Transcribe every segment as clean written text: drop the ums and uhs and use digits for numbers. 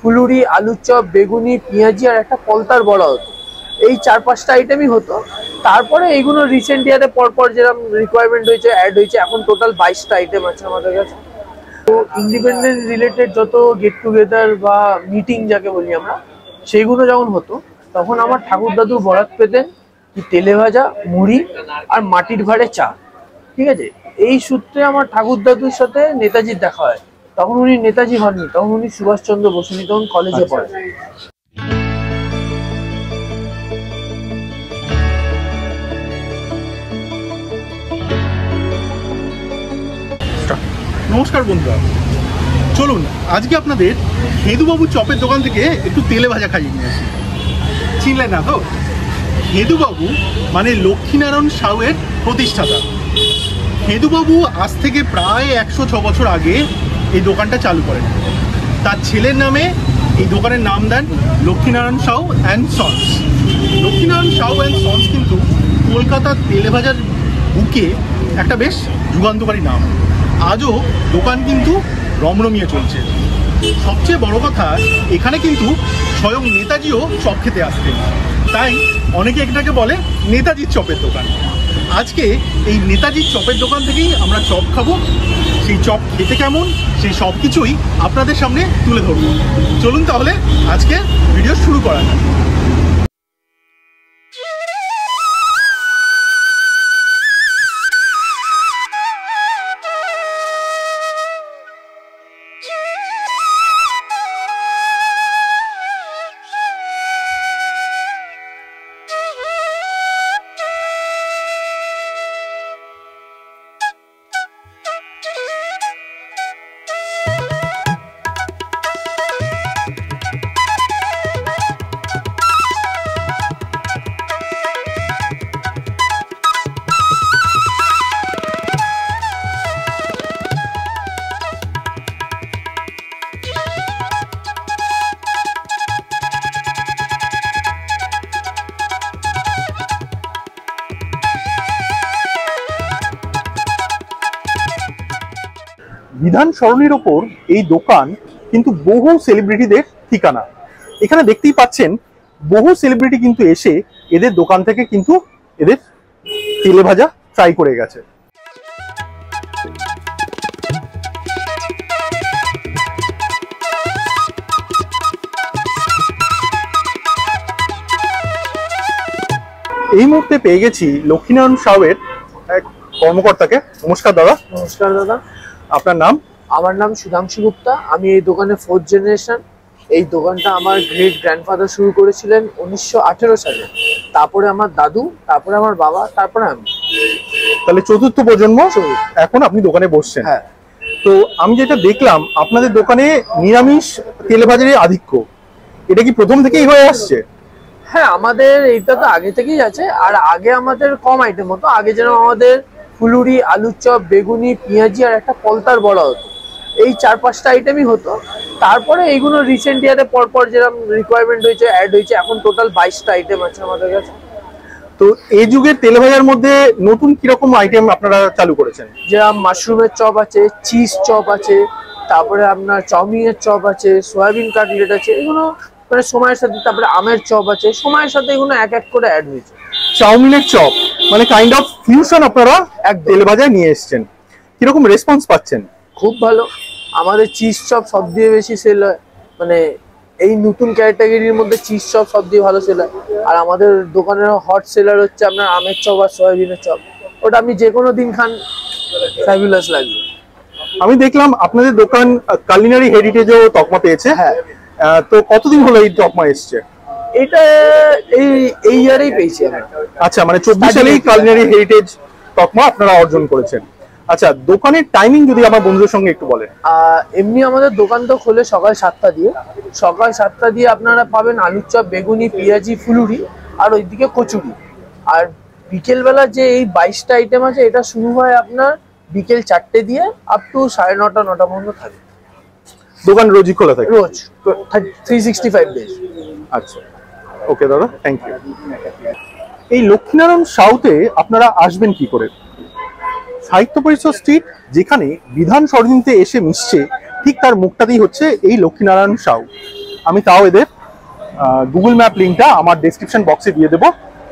ফুলুরি, আলুর চপ, বেগুনি, পেঁয়াজি আর একটা পলতার বড়া হতো। এই 4-5টা আইটেমই হতো। তারপরে এইগুলো রিসেন্ট ইয়ারে পরপর যেরকম রিকোয়ারমেন্ট হয়েছে, অ্যাড হয়েছে, এখন টোটাল 22টা আইটেম আছে আমাদের কাছে। তো ইন্ডিপেন্ডেন্স রিলেটেড যত গেট টুগেদার বা মিটিং যাকে বলি আমরা, সেইগুলো যখন হতো তখন আমার ঠাকুর দাদু বরাত পেতেন কি তেলে ভাজা, মুড়ি আর মাটির ভাঁড়ে চা। ঠিক আছে, এই সূত্রে আমার ঠাকুর দাদুর সাথে নেতাজির দেখা হয়। তখন উনি নেতাজি হননি, তখন উনি সুভাষচন্দ্র বসু, তখন কলেজে পড়ে। নমস্কার বন্ধুরা, চলুন আজকে আপনাদের হেদুবাবু চপের দোকান থেকে একটু তেলে ভাজা খাইয়ে নিয়ে আসি। চিনলেন না তো? হেদুবাবু মানে লক্ষ্মীনারায়ণ সাউয়ের প্রতিষ্ঠাতা। হেদুবাবু আজ থেকে প্রায় 106 বছর আগে এই দোকানটা চালু করেন। তার ছেলের নামে এই দোকানের নাম দেন Lakshminarayan Shaw and sons. Lakshminarayan Shaw and sons কিন্তু কলকাতার তেলে ভাজার বুকে একটা বেশ যুগান্তকারী নাম। আজও দোকান কিন্তু রমরমিয়ে চলছে। সবচেয়ে বড় কথা, এখানে কিন্তু স্বয়ং নেতাজিও চপ খেতে আসতেন, তাই অনেকে এটাকে বলে নেতাজির চপের দোকান। আজকে এই নেতাজির চপের দোকান থেকেই আমরা চপ খাবো। সেই চপ খেতে কেমন, সেই সব কিছুই আপনাদের সামনে তুলে ধরবো। চলুন তাহলে আজকে ভিডিও শুরু করা যাক। বিধান সরণির ওপর এই দোকান কিন্তু বহু সেলিব্রিটিদের ঠিকানা। এখানে দেখতেই পাচ্ছেন বহু সেলিব্রিটি কিন্তু এসে এদের দোকান থেকে কিন্তু এদের তেলে ভাজা ট্রাই করে গেছে। এই মুহূর্তে পেয়ে গেছি লক্ষ্মীনারায়ণ সাউয়ের এক কর্মকর্তাকে। নমস্কার দাদা। নমস্কার দাদা। আপনার নাম? আমার নাম সুধাংশু গুপ্তা। আমি এই দোকানে 4th জেনারেশন। এই দোকানটা আমার গ্রেট গ্র্যান্ডফাদার শুরু করেছিলেন 1918 সালে। তারপরে আমার দাদু, তারপরে আমার বাবা, তারপরে আমি। তাহলে 4র্থ প্রজন্ম এখন আপনি দোকানে বসছেন। হ্যাঁ। তো আমি যেটা দেখলাম আপনাদের দোকানে নিরামিষ তেলে ভাজার আধিক্য, এটা কি প্রথম থেকেই হয়ে আসছে? হ্যাঁ, আমাদের এইটা তো আগে থেকেই আছে। আর আগে আমাদের কম আইটেম হতো। আগে যেন আমাদের ফুলুরি, আলুর চপ, বেগুনি, পেঁয়াজি আর একটা পলতার বড়া হতো। এই 4-5টা আইটেমই হতো। তারপরে এইগুলো রিসেন্ট ইয়ারে পরপর যেরকম রিকোয়ারমেন্ট হয়েছে, অ্যাড হয়েছে, এখন টোটাল 22টা আইটেম আছে আমাদের কাছে। তো এই যুগের তেলে ভাজার মধ্যে নতুন কিরকম আইটেম আপনারা চালু করেছেন? যেরকম মাশরুমের চপ আছে, চিজ চপ আছে, তারপরে আপনার চাউমিনের চপ আছে, সয়াবিন কাটলেট আছে। এগুলো মানে সময়ের সাথে, তারপরে আমের চপ আছে, সময়ের সাথে এগুলো এক এক করে অ্যাড হয়েছে। চাউমিনের চপ মানে কাইন্ড অফ ফিউশন আপনারা এক তেলে ভাজায় নিয়ে এসেছেন। কিরকম রেসপন্স পাচ্ছেন? খুব ভালো। আমাদের চিজ চপ সব দিয়ে বেশি সেল হয়। মানে এই নতুন ক্যাটাগরির মধ্যে চিজ চপ সব দিয়ে ভালো সেল হয়। আর আমাদের দোকানের হট সেলার হচ্ছে আপনার আমের চপ আর সয়াবিনের চপ। ওটা আপনি যে কোনো দিন খান, ফ্যাবুলাস লাগবে। আমি দেখলাম আপনাদের দোকান কালিনারি হেরিটেজও তকমা পেয়েছে। হ্যাঁ। তো কতদিন হলো এই তকমা এসছে? এটা এই ইয়ারেই পেয়েছি আমরা। আচ্ছা, মানে 24 সালেই কালিনারি হেরিটেজ তকমা আপনারা অর্জন করেছেন। আচ্ছা, দোকানের টাইমিং যদি আমার বন্ধুদের সঙ্গে একটু বলেন। এমনি আমাদের দোকান তো খোলে সকাল 7টা দিয়ে। সকাল 7টা দিয়ে আপনারা পাবেন আলুর চপ, বেগুনি, পেঁয়াজি, ফুলুরি আর ওইদিকে কচুরি। আর বিকেলবেলা যে এই 22টা আইটেম আছে, এটা শুরু হয় আপনার বিকেল 4টে দিয়ে আপ টু 9:30 9টা পর্যন্ত থাকে। দোকান রোজই খোলা থাকে? রোজ 365 ডেজ। আচ্ছা, ওকে দাদা, থ্যাংক ইউ। এই লক্ষ্মীনারায়ণ সাউতে আপনারা আসবেন কি করে? সাহিত্য পরিষদ স্ট্রিট যেখানে বিধান সরণিতে এসে মিশছে, ঠিক তার মুখটাতেই হচ্ছে এই লক্ষ্মীনারায়ণ সাউ। আমি তাও এদের গুগল ম্যাপ লিঙ্কটা আমার ডেসক্রিপশন বক্সে দিয়ে দেবো,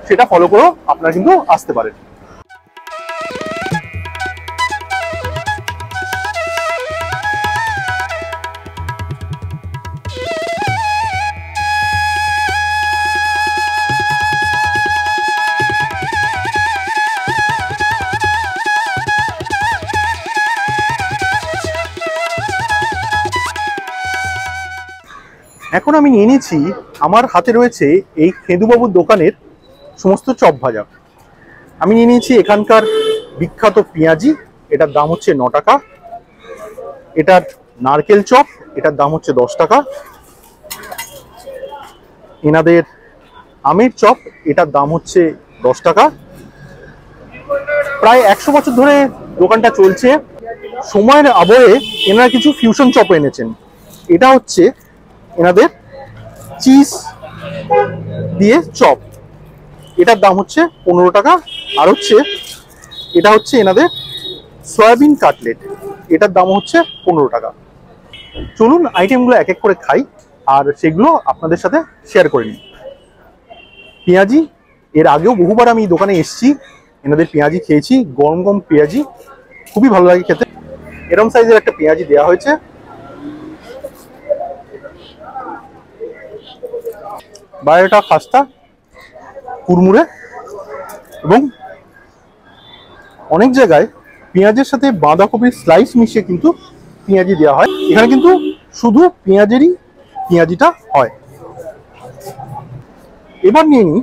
সেটা ফলো করেও আপনারা কিন্তু আসতে পারেন। এখন আমি নিয়ে নিয়েছি, আমার হাতে রয়েছে এই খেদুবাবুর দোকানের সমস্ত চপ ভাজা। আমি নিয়ে নিয়েছি এখানকার বিখ্যাত পেঁয়াজি, এটার দাম হচ্ছে 9 টাকা। এটার নারকেল চপ, এটার দাম হচ্ছে 10 টাকা। এনাদের আমের চপ, এটার দাম হচ্ছে 10 টাকা। প্রায় 100 বছর ধরে দোকানটা চলছে। সময়ের আবহে এনারা কিছু ফিউশন চপ এনেছেন। এটা হচ্ছে এনাদের চিজ দিয়ে চপ, এটার দাম হচ্ছে 15 টাকা। আর এটা হচ্ছে এনাদের সয়াবিন কাটলেট, এটার দাম হচ্ছে 15 টাকা। চলুন আইটেমগুলো এক এক করে খাই আর সেগুলো আপনাদের সাথে শেয়ার করে নিই। পেঁয়াজি, এর আগেও বহুবার আমি দোকানে এসেছি, এনাদের পেঁয়াজি খেয়েছি। গরম গরম পেঁয়াজি খুবই ভালো লাগে খেতে। এরকম সাইজের একটা পেঁয়াজি দেওয়া হয়েছে। বাইরেটা খাস্তা কুরমুরে, এবং অনেক জায়গায় পেঁয়াজের সাথে বাঁধাকপির স্লাইস মিশিয়ে কিন্তু পেঁয়াজি দেওয়া হয়। এখানে কিন্তু শুধু পেঁয়াজিটা হয়। এবার নিয়ে নিই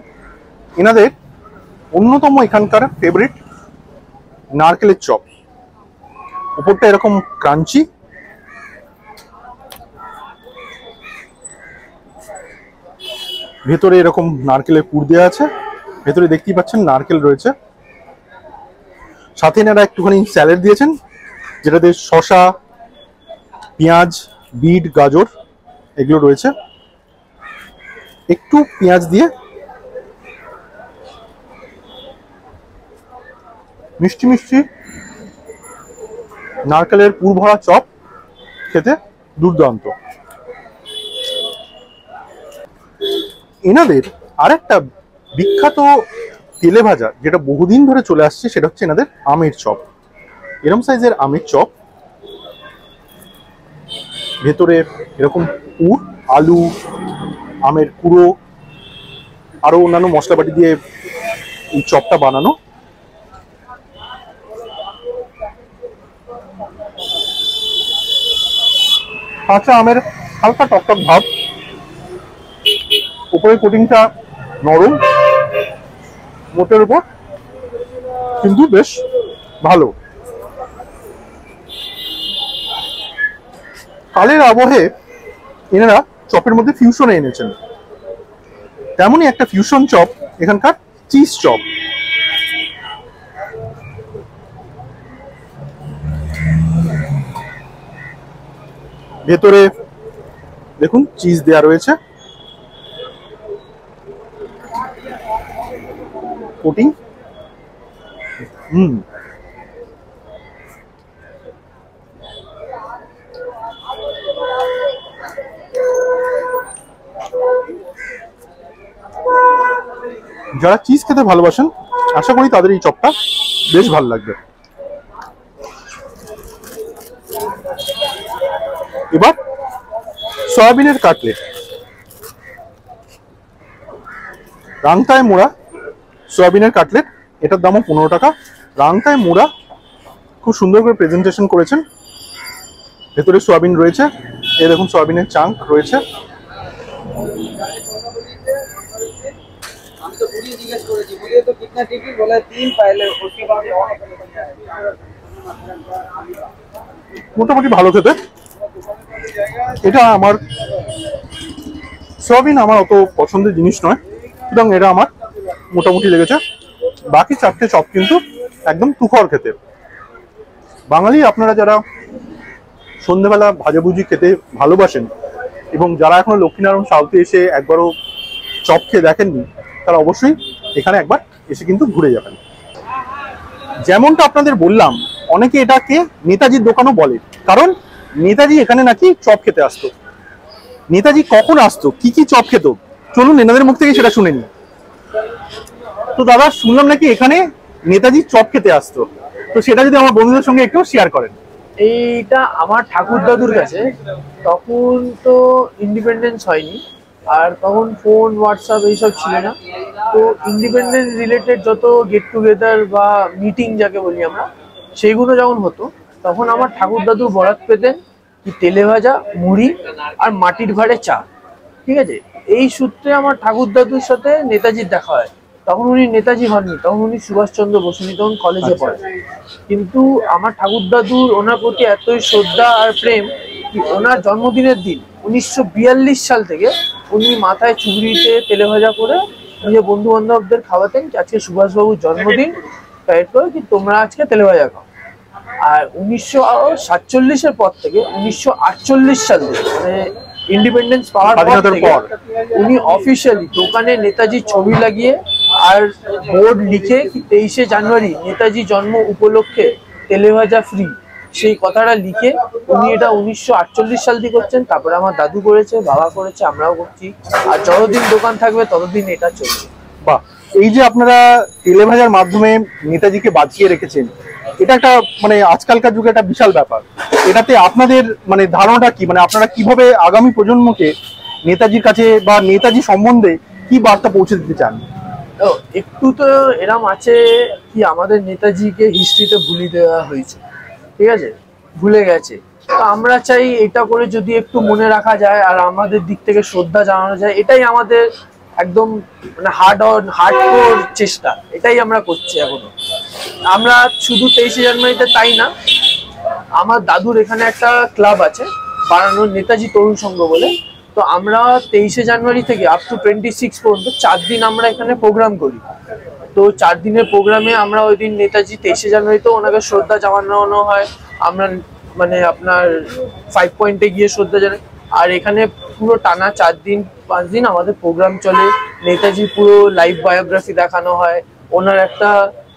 এনাদের অন্যতম এখানকার ফেভারিট নারকেলের চপ। উপরটা এরকম ক্রাঞ্চি, ভেতরে এরকম নারকেলের পুর দেওয়া আছে। ভেতরে দেখতেই পাচ্ছেন নারকেল রয়েছে। সাথে এনারা একটুখানি স্যালাড দিয়েছেন, যেটাতে শসা, পেঁয়াজ, বিট, গাজর এগুলো রয়েছে। একটু পেঁয়াজ দিয়ে মিষ্টি মিষ্টি নারকেলের পুর ভরা চপ খেতে দুর্দান্ত। এনাদের আরেকটা বিখ্যাত তেলে ভাজা যেটা বহুদিন ধরে চলে আসছে, সেটা হচ্ছে এনাদের আমের চপ। এরকম সাইজের আমের চপ, ভেতরে এরকম পুর, আলু, আমের কুড়ো, আরো অন্যান্য মশলাপাতি দিয়ে এই চপটা বানানো। কাঁচা আমের হালকা টকটক ভাব, উপরে কোটিংটা নরম, মোটের উপর কিন্তু বেশ ভালো। কালের আবহে এনারা চপের মধ্যে ফিউশন এনেছেন, তেমনই একটা ফিউশন চপ এখানকার চিজ চপ। ভেতরে দেখুন চিজ দেয়া রয়েছে, কোটিং। যারা চিজ খেতে ভালোবাসেন আশা করি তাদের এই চপটা বেশ ভালো লাগবে। এবার সয়াবিনের কাটলেট, রাংতায় মোড়া সয়াবিনের কাটলেট, এটার দামও 15 টাকা। রাংতায় মোড়া খুব সুন্দর করে প্রেজেন্টেশন করেছেন। ভেতরে সয়াবিন রয়েছে, এই দেখুন সয়াবিনের চাঙ্ক রয়েছে। মোটামুটি ভালো খেতে। এটা আমার সয়াবিন আমার অত পছন্দের জিনিস নয়, সুতরাং এটা আমার মোটামুটি লেগেছে। বাকি চারটে চপ কিন্তু একদম তুখর খেতে। বাঙালি আপনারা যারা সন্ধ্যেবেলা ভাজাভুজি খেতে ভালোবাসেন এবং যারা এখনো লক্ষ্মীনারায়ণ সাউথে এসে একবারও চপ খেয়ে দেখেননি, তারা অবশ্যই এখানে একবার এসে কিন্তু ঘুরে যাবেন। যেমনটা আপনাদের বললাম, অনেকে এটাকে নেতাজির দোকানও বলে, কারণ নেতাজি এখানে নাকি চপ খেতে আসতো। নেতাজি কখন আসতো, কি কি চপ খেত, চলুন এনাদের মুখ থেকে সেটা শুনে নিই। তো দাদা, শুনলাম নাকি এখানে নেতাজি চপ খেতে আসতো, তো সেটা যদি আমার বন্ধুদের সঙ্গে একটু শেয়ার করেন। এইটা আমার ঠাকুর দাদুর কাছে, তখন তো ইন্ডিপেন্ডেন্স হয়নি, আর তখন ফোন হোয়াটসঅ্যাপ এইসব ছিল না। তো ইন্ডিপেন্ডেন্স রিলেটেড যত গেট টুগেদার বা মিটিং যাকে বলি আমরা, সেইগুলো যখন হতো, তখন আমার ঠাকুর দাদু বরাত পেতেন কি তেলে ভাজা, মুড়ি আর মাটির ভাঁড়ে চা। ঠিক আছে, এই সূত্রে আমার ঠাকুর দাদুর সাথে নেতাজির দেখা হয়। তখন উনি নেতাজি হননি, তখন উনি সুভাষচন্দ্র বসু, উনি তখন কলেজে পড়েন। কিন্তু আমার ঠাকুর দাদুর ওনার প্রতি এতই শ্রদ্ধা আর প্রেম কি ওনার জন্মদিনের দিন 1942 সাল থেকে উনি মাথায় চুবড়িতে তেলে ভাজা করে নিজের বন্ধু বান্ধবদের খাওয়াতেন কি আজকে সুভাষবাবুর জন্মদিন, তাই করে কি তোমরা আজকে তেলে ভাজা খাও। আর 1947-এর পর থেকে 1948 সাল থেকে, মানে ইন্ডিপেন্ডেন্স পাওয়ার পর থেকে, উনি অফিসিয়ালি দোকানে নেতাজির ছবি লাগিয়ে আর বোর্ড লিখে 23শে জানুয়ারি নেতাজি জন্ম উপলক্ষে তেলে ভাজা ফ্রি, সেই কথাটা লিখে উনি এটা 1948 সাল থেকে করছেন। তারপরে আমার দাদু করেছে, বাবা করেছে, আমরাও করছি, আর যতদিন দোকান থাকবে ততদিন এটা চলবে। বাহ, এই যে আপনারা তেলে ভাজার মাধ্যমে নেতাজিকে বাঁচিয়ে রেখেছেন, এটা একটা মানে আজকালকার যুগে একটা বিশাল ব্যাপার। এটাতে আপনাদের মানে ধারণাটা কি, মানে আপনারা কিভাবে আগামী প্রজন্মকে নেতাজির কাছে বা নেতাজি সম্বন্ধে কি বার্তা পৌঁছে দিতে চান? একটু তো এরম আছে কি আমাদের নেতাজিকে হিস্ট্রিতে ভুলে দেওয়া হয়েছে, ঠিক আছে, ভুলে গেছে। তো আমরা চাই এটা করে যদি একটু মনে রাখা যায় আর আমাদের দিক থেকে শ্রদ্ধা জানানো যায়, এটাই আমাদের একদম মানে হার্ডকোর চেষ্টা, এটাই আমরা করছি এখনো। আমরা শুধু 23শে জানুয়ারিতে তাই না, আমার দাদুর এখানে একটা ক্লাব আছে বানানোর, নেতাজি তরুণ সংঘ বলে। তো আমরা 23শে জানুয়ারি থেকে আপ টু 26 পর্যন্ত 4 দিন আমরা এখানে প্রোগ্রাম করি। তো 4 দিনের প্রোগ্রামে আমরা ওই দিন নেতাজি 23শে জানুয়ারিতে ওনাকে শ্রদ্ধা জানানো হয়। আমরা মানে আপনার 5 পয়েন্টে গিয়ে শ্রদ্ধা জানাই, আর এখানে পুরো টানা 4 দিন 5 দিন আমাদের প্রোগ্রাম চলে। নেতাজির পুরো লাইফ বায়োগ্রাফি দেখানো হয়, ওনার একটা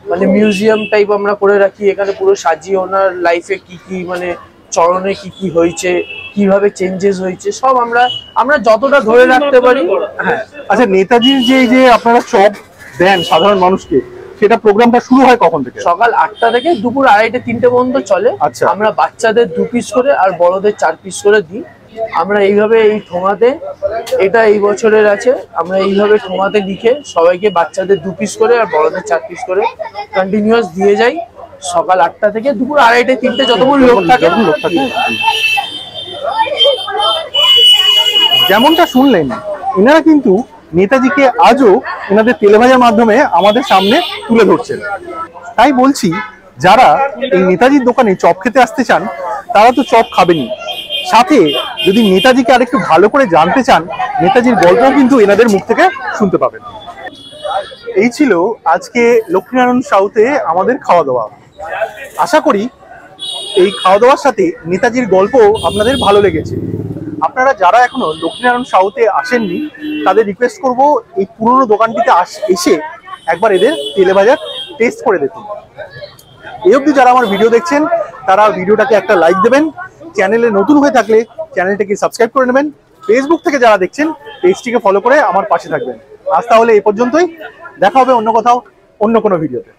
মানে মিউজিয়াম টাইপ আমরা করে রাখি এখানে, পুরো সাজিয়ে ওনার লাইফে কি কি মানে চরণে কি কি হয়েছে, কিভাবে চেঞ্জেস হয়েছে, সব আমরা যতটা ধরে রাখতে পারি। হ্যাঁ, আচ্ছা, নেতাজির যে আপনারা চপ দেন সাধারণ মানুষকে, সেটা প্রোগ্রামটা শুরু হয় কখন থেকে? সকাল 8টা থেকে দুপুর 2:30-3টে পর্যন্ত চলে। আচ্ছা, আমরা বাচ্চাদের 2 পিস করে আর বড়দের 4 পিস করে দিই। আমরা এইভাবে এই ঠোঙাতে, এটা এই বছরের আছে, আমরা এইভাবে ঠোঙাতে লিখে সবাইকে বাচ্চাদের 2 পিস করে আর বড়দের 4 পিস করে কন্টিনিউয়াস দিয়ে যাই সকাল 8টা থেকে দুপুর 2:30-3টে যতক্ষণ লোক থাকে। যেমনটা শুনলেন, এনারা কিন্তু নেতাজিকে আজও এনাদের তেলে ভাজার মাধ্যমে আমাদের সামনে তুলে ধরছেন। তাই বলছি, যারা এই নেতাজির দোকানে চপ খেতে আসতে চান তারা তো চপ খাবেনই, সাথে যদি নেতাজিকে আরেকটু ভালো করে জানতে চান, নেতাজির গল্পও কিন্তু এনাদের মুখ থেকে শুনতে পাবেন। এই ছিল আজকে লক্ষ্মীনারায়ণ সাউথে আমাদের খাওয়া দাওয়া। আশা করি এই খাওয়া দাওয়ার সাথে নেতাজির গল্প আপনাদের ভালো লেগেছে। আপনারা যারা এখনো লক্ষ্মীনারায়ণ সাউথে আসেননি, তাদের রিকোয়েস্ট করব এই পুরনো দোকানটিতে এসে একবার এদের তেলে ভাজার টেস্ট করে দেখুন। এই অবধি যারা আমার ভিডিও দেখছেন তারা ভিডিওটাকে একটা লাইক দেবেন, চ্যানেলে নতুন হয়ে থাকলে চ্যানেলটাকে সাবস্ক্রাইব করে নেবেন, ফেসবুক থেকে যারা দেখছেন পেজটিকে ফলো করে আমার পাশে থাকবেন। আজ তাহলে এই পর্যন্তই, দেখা হবে অন্য কোথাও অন্য কোনো ভিডিওতে।